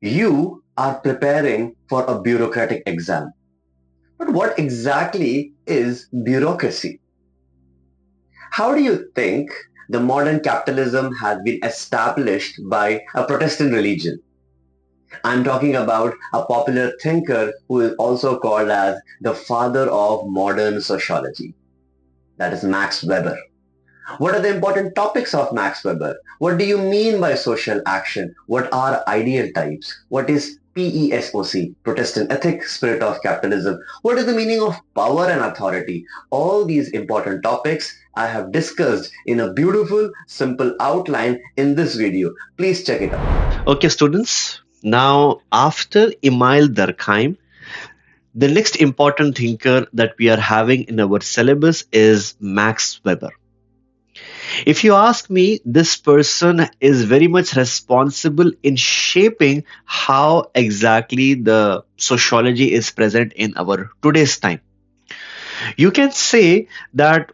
You are preparing for a bureaucratic exam. But what exactly is bureaucracy? How do you think the modern capitalism has been established by a Protestant religion? I'm talking about a popular thinker who is also called as the father of modern sociology. That is Max Weber. What are the important topics of Max Weber? What do you mean by social action? What are ideal types? What is PESOC, Protestant ethic, spirit of capitalism? What is the meaning of power and authority? All these important topics I have discussed in a beautiful, simple outline in this video. Please check it out. Okay, students. Now, after Emile Durkheim, the next important thinker that we are having in our syllabus is Max Weber. If you ask me, this person is very much responsible in shaping how exactly the sociology is present in our today's time. You can say that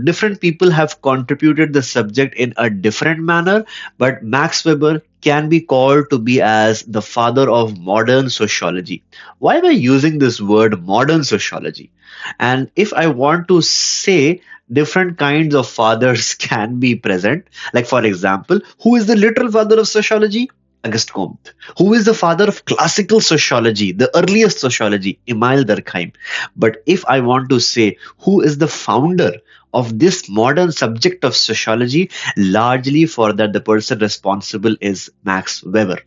different people have contributed the subject in a different manner, but Max Weber can be called to be as the father of modern sociology. Why am I using this word modern sociology? And if I want to say different kinds of fathers can be present, like for example, who is the literal father of sociology? Auguste Comte. Who is the father of classical sociology, the earliest sociology? Emile Durkheim. But if I want to say who is the founder of this modern subject of sociology, largely for that the person responsible is Max Weber.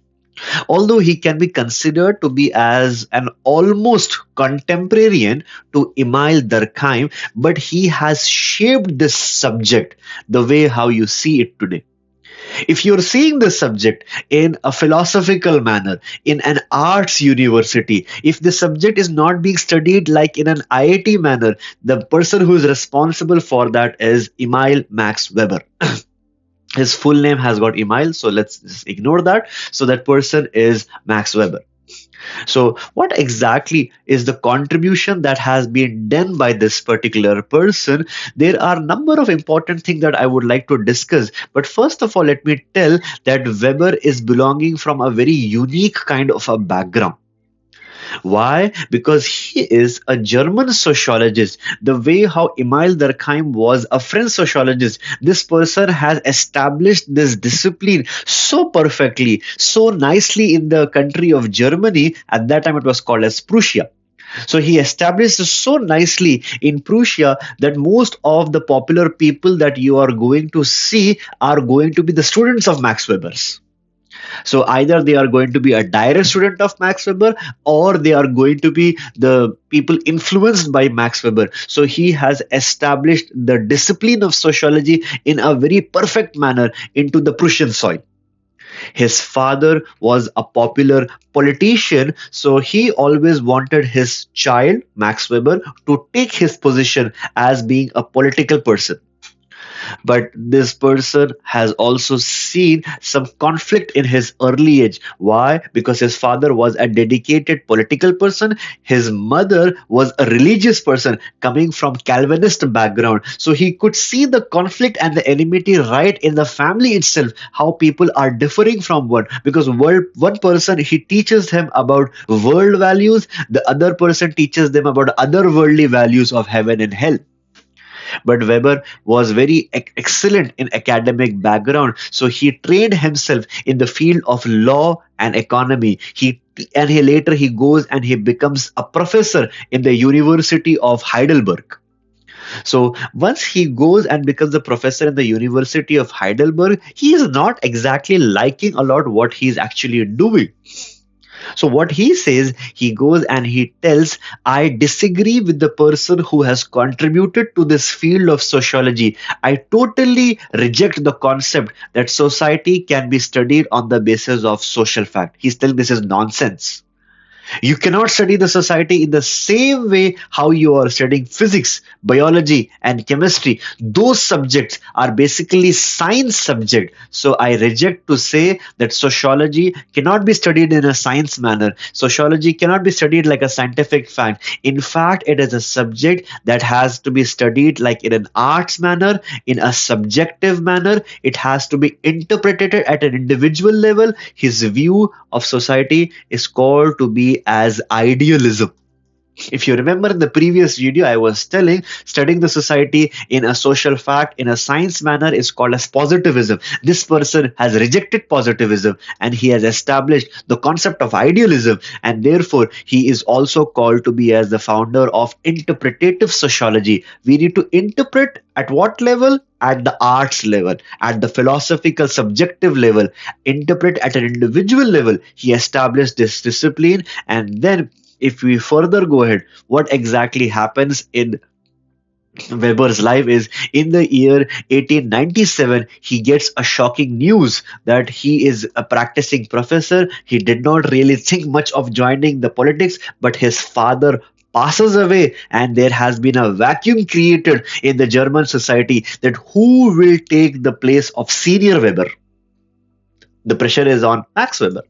Although he can be considered to be as an almost contemporarian to Emile Durkheim, but he has shaped this subject the way how you see it today. If you're seeing this subject in a philosophical manner, in an arts university, if the subject is not being studied like in an IIT manner, the person who is responsible for that is Emile Max Weber. His full name has got Emile, so let's just ignore that. So that person is Max Weber. So, what exactly is the contribution that has been done by this particular person? There are a number of important things that I would like to discuss. But first of all, let me tell that Weber is belonging from a very unique kind of a background. Why? Because he is a German sociologist. The way how Emile Durkheim was a French sociologist, this person has established this discipline so perfectly, so nicely in the country of Germany. At that time, it was called as Prussia. So he established this so nicely in Prussia that most of the popular people that you are going to see are going to be the students of Max Weber's. So either they are going to be a direct student of Max Weber or they are going to be the people influenced by Max Weber. So he has established the discipline of sociology in a very perfect manner into the Prussian soil. His father was a popular politician, so he always wanted his child, Max Weber, to take his position as being a political person. But this person has also seen some conflict in his early age. Why? Because his father was a dedicated political person, his mother was a religious person coming from Calvinist background. So he could see the conflict and the enmity right in the family itself, how people are differing from one. Because one person, he teaches him about world values, the other person teaches them about other worldly values of heaven and hell. But Weber was very excellent in academic background, so he trained himself in the field of law and economy. He later he goes and he becomes a professor in the University of Heidelberg. So once he goes and becomes a professor in the University of Heidelberg, he is not exactly liking a lot what he's actually doing. So what he says, he goes and he tells, I disagree with the person who has contributed to this field of sociology. I totally reject the concept that society can be studied on the basis of social fact. He's telling this is nonsense. You cannot study the society in the same way how you are studying physics, biology, and chemistry. Those subjects are basically science subject. So I reject to say that sociology cannot be studied in a science manner. Sociology cannot be studied like a scientific fact. In fact, it is a subject that has to be studied like in an arts manner, in a subjective manner. It has to be interpreted at an individual level. His view of society is called to be as idealism. If you remember in the previous video, I was telling studying the society in a social fact, in a science manner is called as positivism. This person has rejected positivism and he has established the concept of idealism, and therefore he is also called to be as the founder of interpretative sociology. We need to interpret at what level? At the arts level, at the philosophical subjective level, interpret at an individual level. He established this discipline, and then if we further go ahead, what exactly happens in Weber's life is in the year 1897, he gets a shocking news that he is a practicing professor. He did not really think much of joining the politics, but his father passes away and there has been a vacuum created in the German society that who will take the place of senior Weber. The pressure is on Max Weber.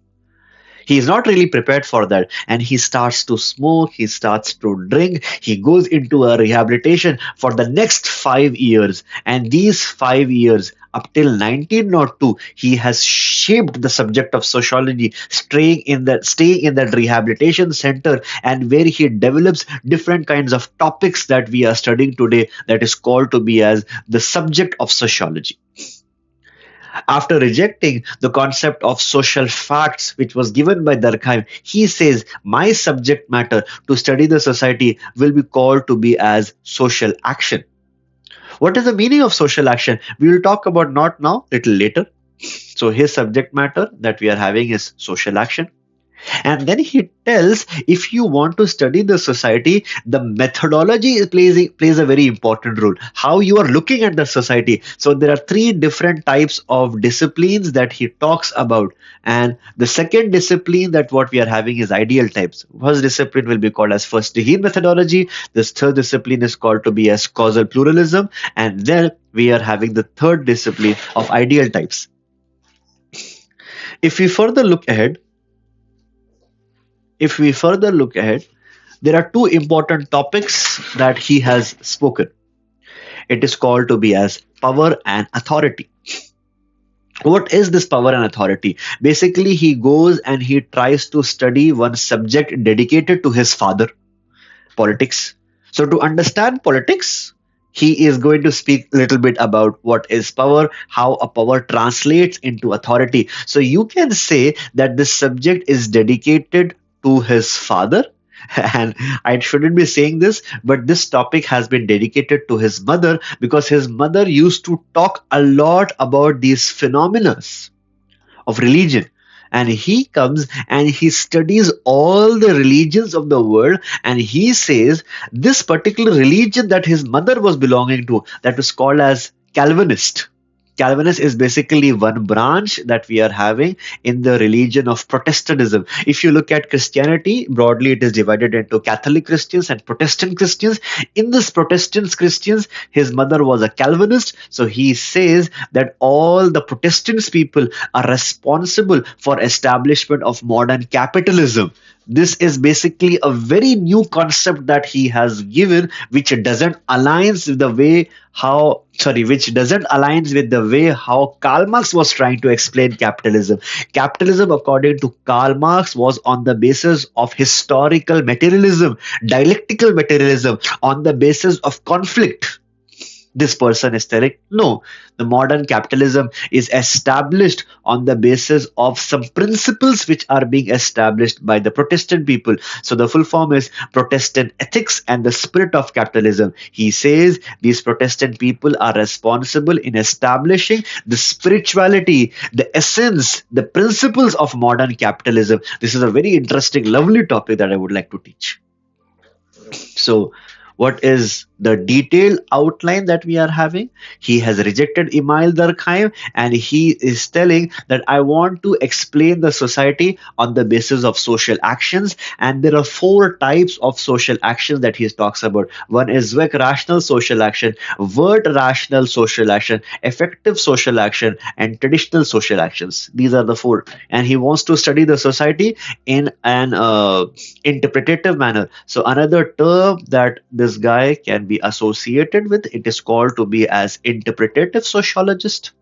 He is not really prepared for that, and he starts to smoke, he starts to drink, he goes into a rehabilitation for the next 5 years. And these 5 years up till 1902, he has shaped the subject of sociology, staying in that rehabilitation center, and where he develops different kinds of topics that we are studying today, that is called to be as the subject of sociology. After rejecting the concept of social facts which was given by Durkheim, he says, my subject matter to study the society will be called to be as social action. What is the meaning of social action? We will talk about not now, little later. So his subject matter that we are having is social action. And then he tells, if you want to study the society, the methodology plays a very important role. How you are looking at the society. So there are three different types of disciplines that he talks about. And the second discipline that what we are having is ideal types. First discipline will be called as first degree methodology. This third discipline is called to be as causal pluralism. And then we are having the third discipline of ideal types. If we further look ahead, there are two important topics that he has spoken. It is called to be as power and authority. What is this power and authority? Basically, he goes and he tries to study one subject dedicated to his father, politics. So to understand politics, he is going to speak a little bit about what is power, how a power translates into authority. So you can say that this subject is dedicated to his father. And I shouldn't be saying this, but this topic has been dedicated to his mother because his mother used to talk a lot about these phenomena of religion. And he comes and he studies all the religions of the world, and he says this particular religion that his mother was belonging to, that was called as Calvinist. Calvinist is basically one branch that we are having in the religion of Protestantism. If you look at Christianity, broadly it is divided into Catholic Christians and Protestant Christians. In this Protestant Christians, his mother was a Calvinist. So he says that all the Protestant people are responsible for establishment of modern capitalism. This is basically a very new concept that he has given, which doesn't aligns with the way how Karl Marx was trying to explain capitalism. Capitalism, according to Karl Marx, was on the basis of historical materialism, dialectical materialism, on the basis of conflict. This person is telling, no, the modern capitalism is established on the basis of some principles which are being established by the Protestant people. So the full form is Protestant ethics and the spirit of capitalism. He says these Protestant people are responsible in establishing the spirituality, the essence, the principles of modern capitalism. This is a very interesting, lovely topic that I would like to teach. So What is the detailed outline that we are having? He has rejected Emile Durkheim, and he is telling that I want to explain the society on the basis of social actions. And there are four types of social actions that he talks about. One is weak rational social action, word rational social action, effective social action, and traditional social actions. These are the four. And he wants to study the society in an interpretative manner. So another term that this guy can be associated with, it is called to be as interpretative sociologist.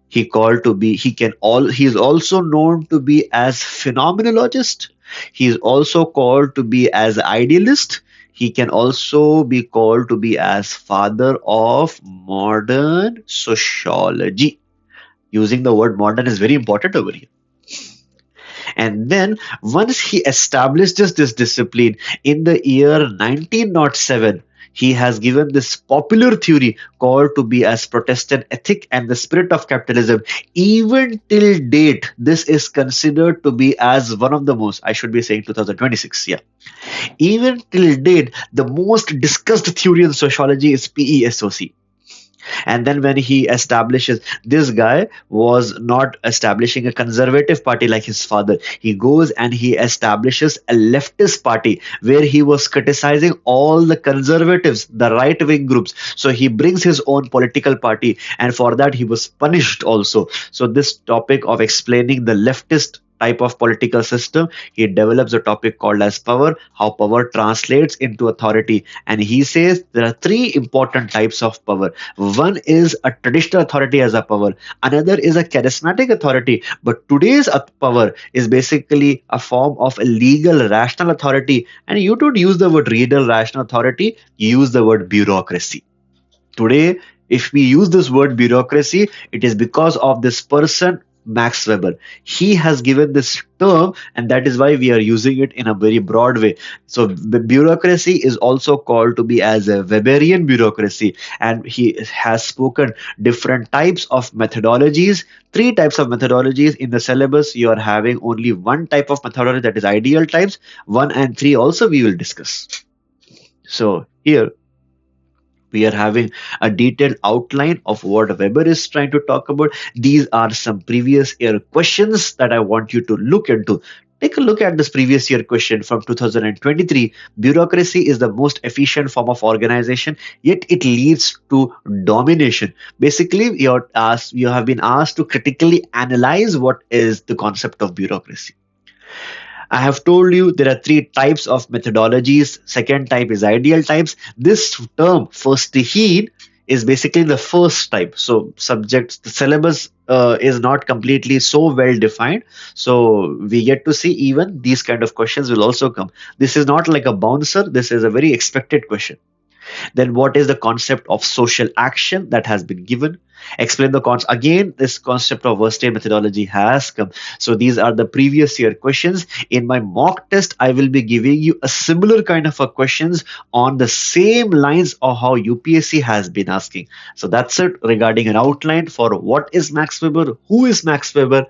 He is also known to be as phenomenologist. He is also called to be as idealist. He can also be called to be as father of modern sociology. Using the word modern is very important over here. And then once he establishes this discipline in the year 1907, he has given this popular theory called to be as Protestant ethic and the spirit of capitalism. Even till date, this is considered to be as one of the most, I should be saying 2026, yeah. Even till date, the most discussed theory in sociology is PESOC. And then when he establishes, this guy was not establishing a conservative party like his father. He goes and he establishes a leftist party where he was criticizing all the conservatives, the right wing groups. So he brings his own political party, and for that he was punished also. So this topic of explaining the leftist type of political system, he develops a topic called as power, how power translates into authority. And he says there are three important types of power. One is a traditional authority as a power, another is a charismatic authority, but today's power is basically a form of a legal rational authority. And you don't use the word legal rational authority, you use the word bureaucracy. Today, if we use this word bureaucracy, it is because of this person, Max Weber. He has given this term, and that is why we are using it in a very broad way. So the bureaucracy is also called to be as a Weberian bureaucracy, and he has spoken different types of methodologies, three types of methodologies. In the syllabus you are having only one type of methodology, that is ideal types. 1 and 3 also we will discuss. So here we are having a detailed outline of what Weber is trying to talk about. These are some previous year questions that I want you to look into. Take a look at this previous year question from 2023. Bureaucracy is the most efficient form of organization, yet it leads to domination. Basically, you have been asked to critically analyze what is the concept of bureaucracy. I have told you there are three types of methodologies. Second type is ideal types. This term, Verstehen, is basically the first type. So subjects, the syllabus is not completely so well defined. So we get to see even these kind of questions will also come. This is not like a bouncer. This is a very expected question. Then what is the concept of social action that has been given? Explain the concept. Again, this concept of Verstehen methodology has come. So these are the previous year questions. In my mock test, I will be giving you a similar kind of a questions on the same lines of how UPSC has been asking. So that's it regarding an outline for what is Max Weber, who is Max Weber,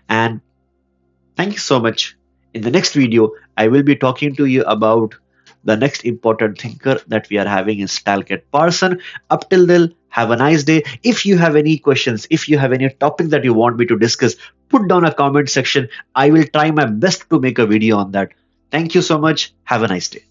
and thank you so much. In the next video, I will be talking to you about the next important thinker that we are having is Talcott Parson. Up till then, have a nice day. If you have any questions, if you have any topic that you want me to discuss, put down a comment section. I will try my best to make a video on that. Thank you so much. Have a nice day.